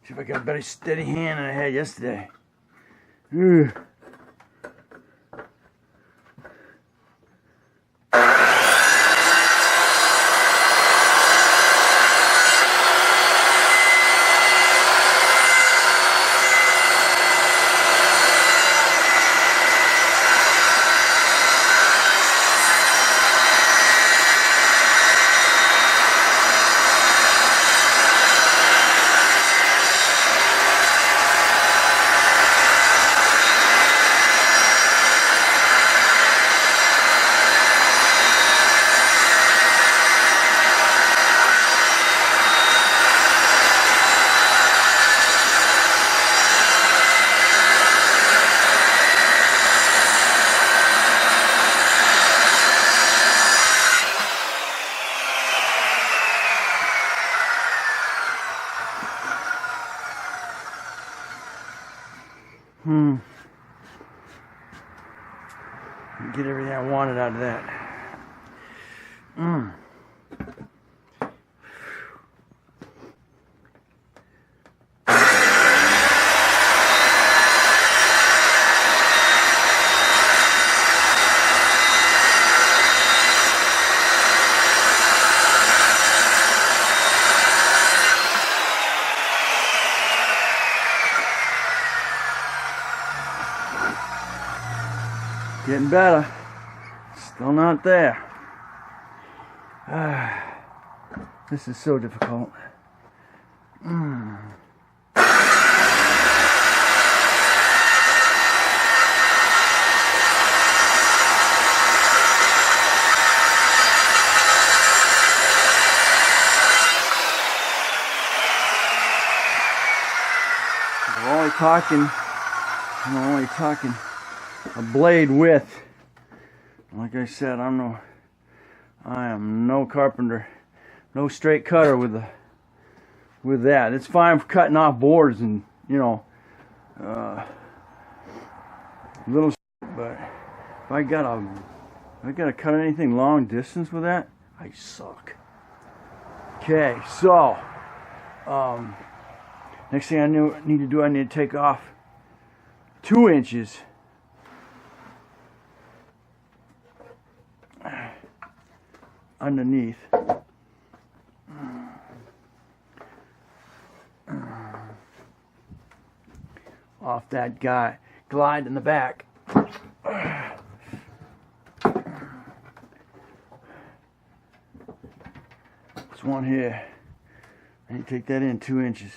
See if I got a better steady hand than I had yesterday. Ugh. Get everything I wanted out of that. Getting better. Still not there. This is so difficult. I'm only talking a blade width. Like I said, I am no carpenter, no straight cutter with that. It's fine for cutting off boards and little, but if I gotta cut anything long distance with that, I suck. Okay, so next thing I need to do, I need to take off 2 inches underneath. Off that glide in the back. This one here, I need to take that in 2 inches.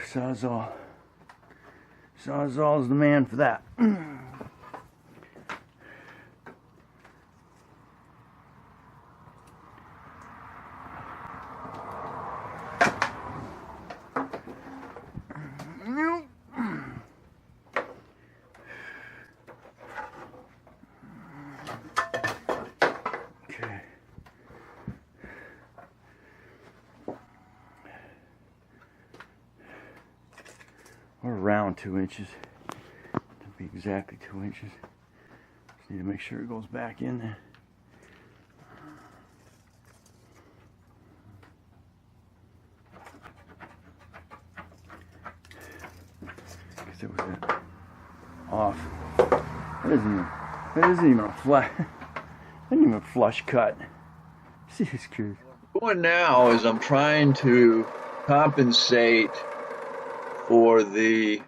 Sawzall. Sawzall is the man for that. Or around 2 inches. To be exactly 2 inches. Just need to make sure it goes back in there. Guess it was off. That isn't even a flush. That isn't even a flush cut. See this screws. What I'm doing now is I'm trying to compensate for the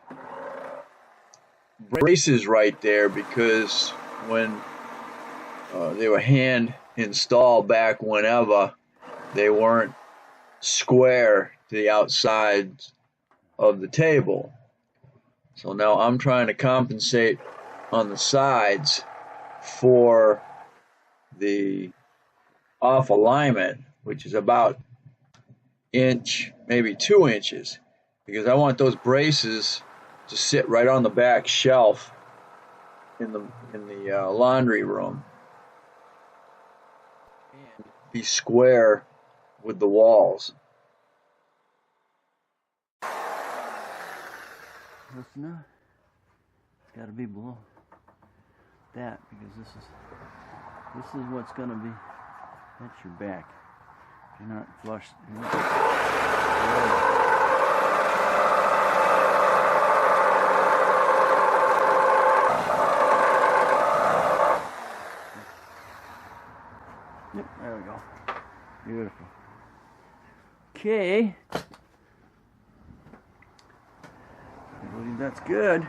braces right there, because when they were hand installed back whenever, they weren't square to the outside of the table. So now I'm trying to compensate on the sides for the off alignment, which is about inch, maybe 2 inches. Because I want those braces to sit right on the back shelf in the laundry room and be square with the walls. Listen up. It's got to be below that, because this is what's going to be. That's your back. If you're not flush. Okay. I believe that's good.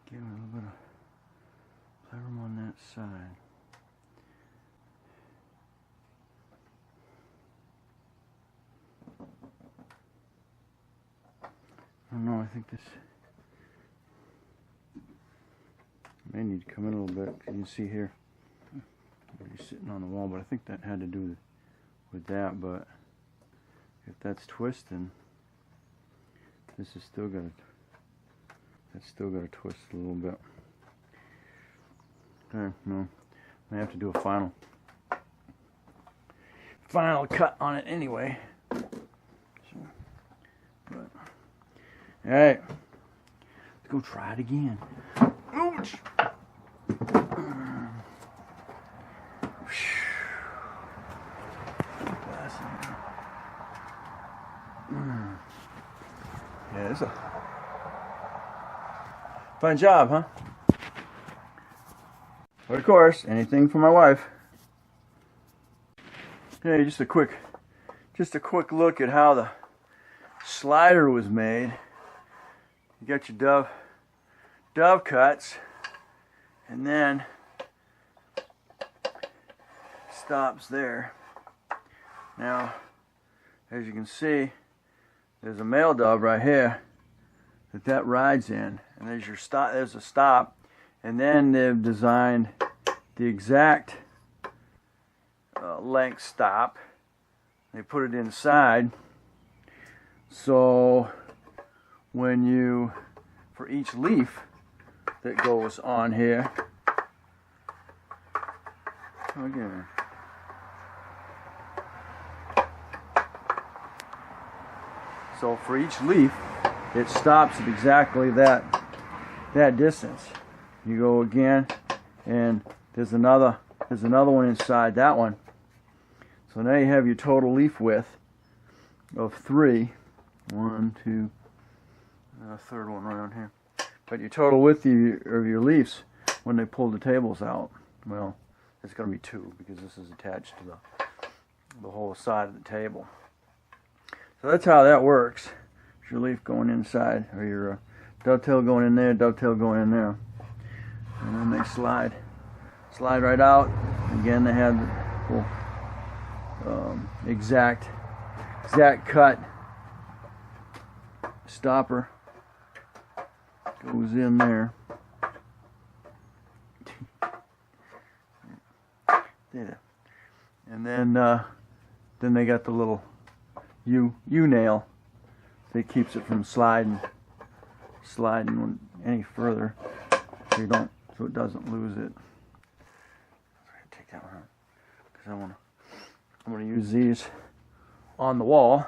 Give it a little bit of playroom on that side. I don't know, I think this may need to come in a little bit. You can see here, he's sitting on the wall, but I think that had to do with that. But if that's twisting, this is still gonna, that's still got to twist a little bit. Okay, no, I have to do a final cut on it anyway. So, but, all right, let's go try it again. Ouch. Yeah, it's a fine job, huh? But of course, anything for my wife. Okay, just a quick look at how the slider was made. You got your dove cuts, and then stops there. Now, as you can see, there's a male dove right here that rides in, and there's your stop. There's a stop, and then they've designed the exact length stop. They put it inside, so when you, for each leaf that goes on here, again. So for each leaf, it stops at exactly that distance. You go again, and there's another one inside that one. So now you have your total leaf width of 3. 1, 2, a third one right on here. But your total width of your leaves when they pull the tables out, well, it's going to be 2 because this is attached to the whole side of the table. So that's how that works. It's your leaf going inside, or your dovetail going in there, dovetail going in there. And then they slide right out. Again, they have the full exact cut stopper goes in there. And then they got the little U nail that keeps it from sliding any further, so it doesn't lose it. Take that one out because I'm gonna use these on the wall.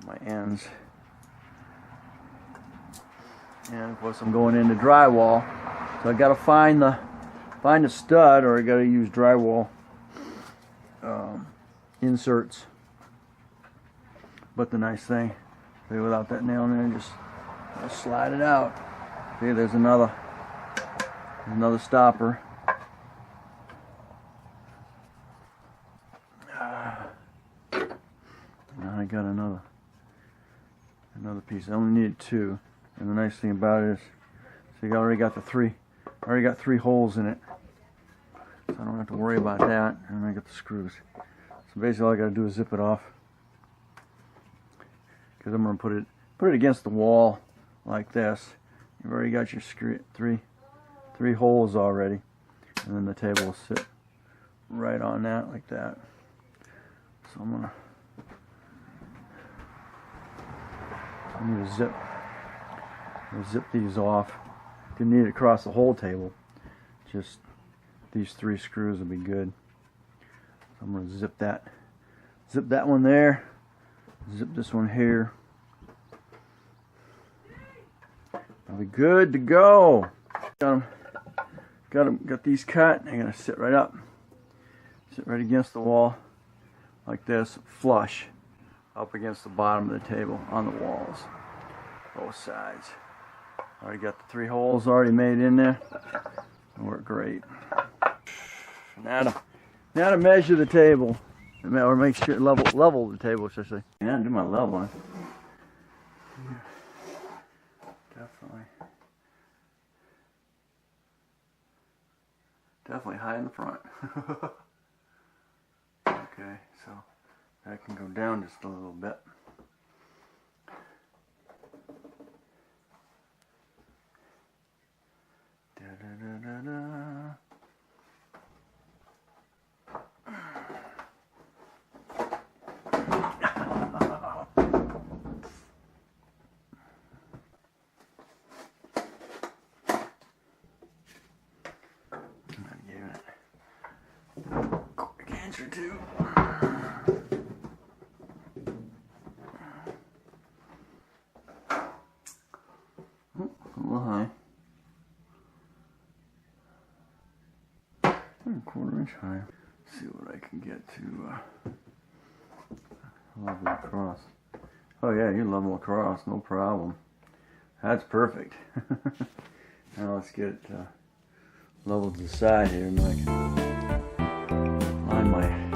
My ends, and of course I'm going into drywall, so I got to find a stud, or I got to use drywall inserts. But the nice thing, see, without that nail in there, just slide it out. See, there's another stopper. Now I got another piece. I only needed 2, and the nice thing about it is, so you already got 3 holes in it, so I don't have to worry about that. And I got the screws. So basically, all I got to do is zip it off, because I'm going to put it against the wall like this. You've already got your three holes already, and then the table will sit right on that like that. So I'm gonna zip these off. Didn't need it across the whole table. Just these 3 screws will be good. So I'm gonna zip that one there. Zip this one here. I'll be good to go. Got these cut. I'm gonna sit right up. Sit right against the wall like this, flush up against the bottom of the table on the walls, both sides. Already got the 3 holes already made in there. They work great. Now to measure the table, or make sure level the table, should I say? Yeah, do my leveling. Definitely high in the front. Okay, so that can go down just a little bit. Da, da, da, da, da. Or two. A little high. 1/4 inch high. See what I can get to level across. Oh yeah, you level across, no problem. That's perfect. Now let's get level to the side here, Mike. On my